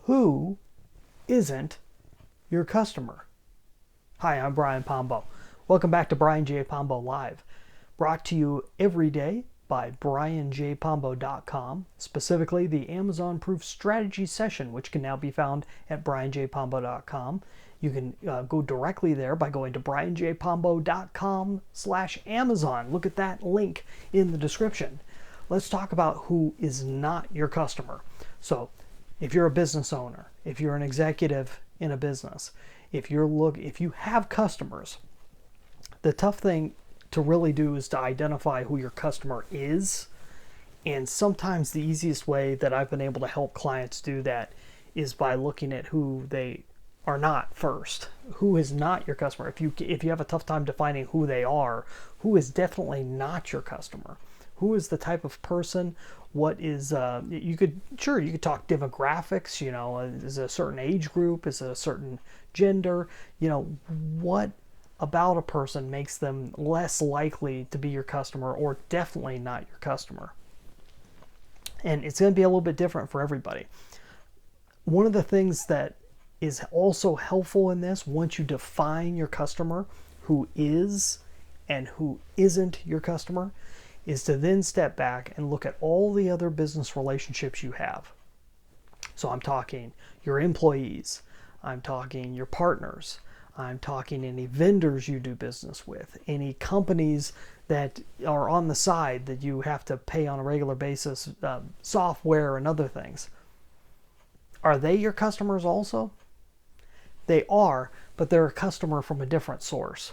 who isn't your customer? Hi, I'm Brian Pombo. Welcome back to Brian J. Pombo Live, brought to you every day by brianjpombo.com, specifically the Amazon Proof Strategy session, which can now be found at brianjpombo.com. You can go directly there by going to brianjpombo.com/Amazon. Look at that link in the description. Let's talk about who is not your customer. So, if you're a business owner, if you're an executive in a business, if you have customers, the tough thing to really do is to identify who your customer is. And sometimes the easiest way that I've been able to help clients do that is by looking at who they are not first. Who is not your customer? If you have a tough time defining who they are, who is definitely not your customer? Who is the type of person? What is you could talk demographics, is a certain age group, is a certain gender, what about a person makes them less likely to be your customer or definitely not your customer. And it's going to be a little bit different for everybody. One of the things that is also helpful in this, once you define your customer, who is and who isn't your customer, is to then step back and look at all the other business relationships you have. So I'm talking your employees, I'm talking your partners, I'm talking any vendors you do business with, any companies that are on the side that you have to pay on a regular basis, software and other things. Are they your customers also? They are, but they're a customer from a different source.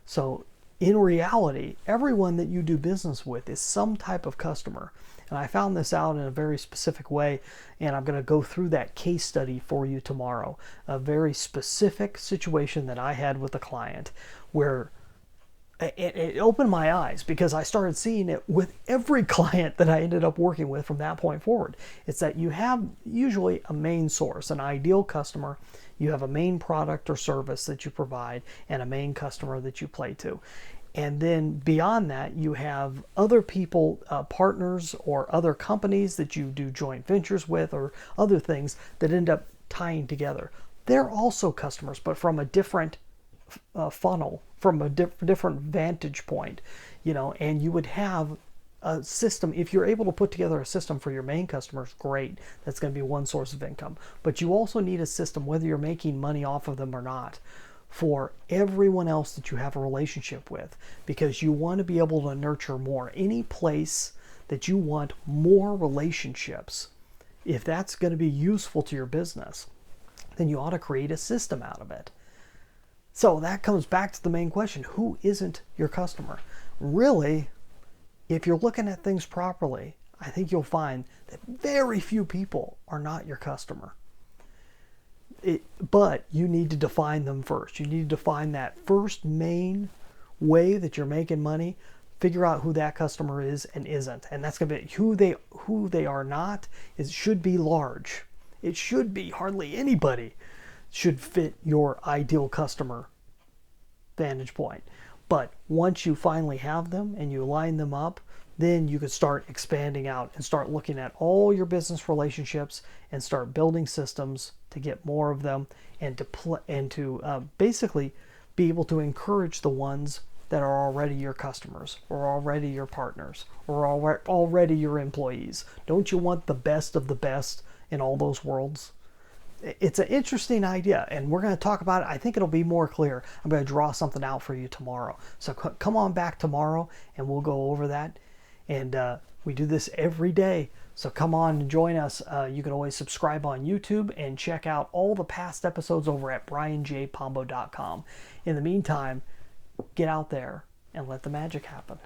So in reality, everyone that you do business with is some type of customer. And I found this out in a very specific way, and I'm going to go through that case study for you tomorrow. A very specific situation that I had with a client where it opened my eyes because I started seeing it with every client that I ended up working with from that point forward. It's that you have usually a main source, an ideal customer. You have a main product or service that you provide and a main customer that you play to. And then beyond that, you have other people, partners or other companies that you do joint ventures with or other things that end up tying together. They're also customers, but from a different funnel, from a different vantage point, and you would have a system. If you're able to put together a system for your main customers, great. That's going to be one source of income. But you also need a system, whether you're making money off of them or not, for everyone else that you have a relationship with, because you want to be able to nurture more. Any place that you want more relationships, if that's going to be useful to your business, then you ought to create a system out of it. So that comes back to the main question: who isn't your customer? Really, if you're looking at things properly, I think you'll find that very few people are not your customer. But you need to define them first. You need to define that first main way that you're making money. Figure out who that customer is and isn't, and that's going to be who they are not. It should be large. It should be hardly anybody should fit your ideal customer vantage point. But once you finally have them and you line them up, then you could start expanding out and start looking at all your business relationships and start building systems to get more of them and to basically be able to encourage the ones that are already your customers or already your partners or already your employees. Don't you want the best of the best in all those worlds? It's an interesting idea, and we're going to talk about it. I think it'll be more clear. I'm going to draw something out for you tomorrow. So come on back tomorrow, and we'll go over that. And we do this every day. So come on and join us. You can always subscribe on YouTube and check out all the past episodes over at brianjpombo.com. In the meantime, get out there and let the magic happen.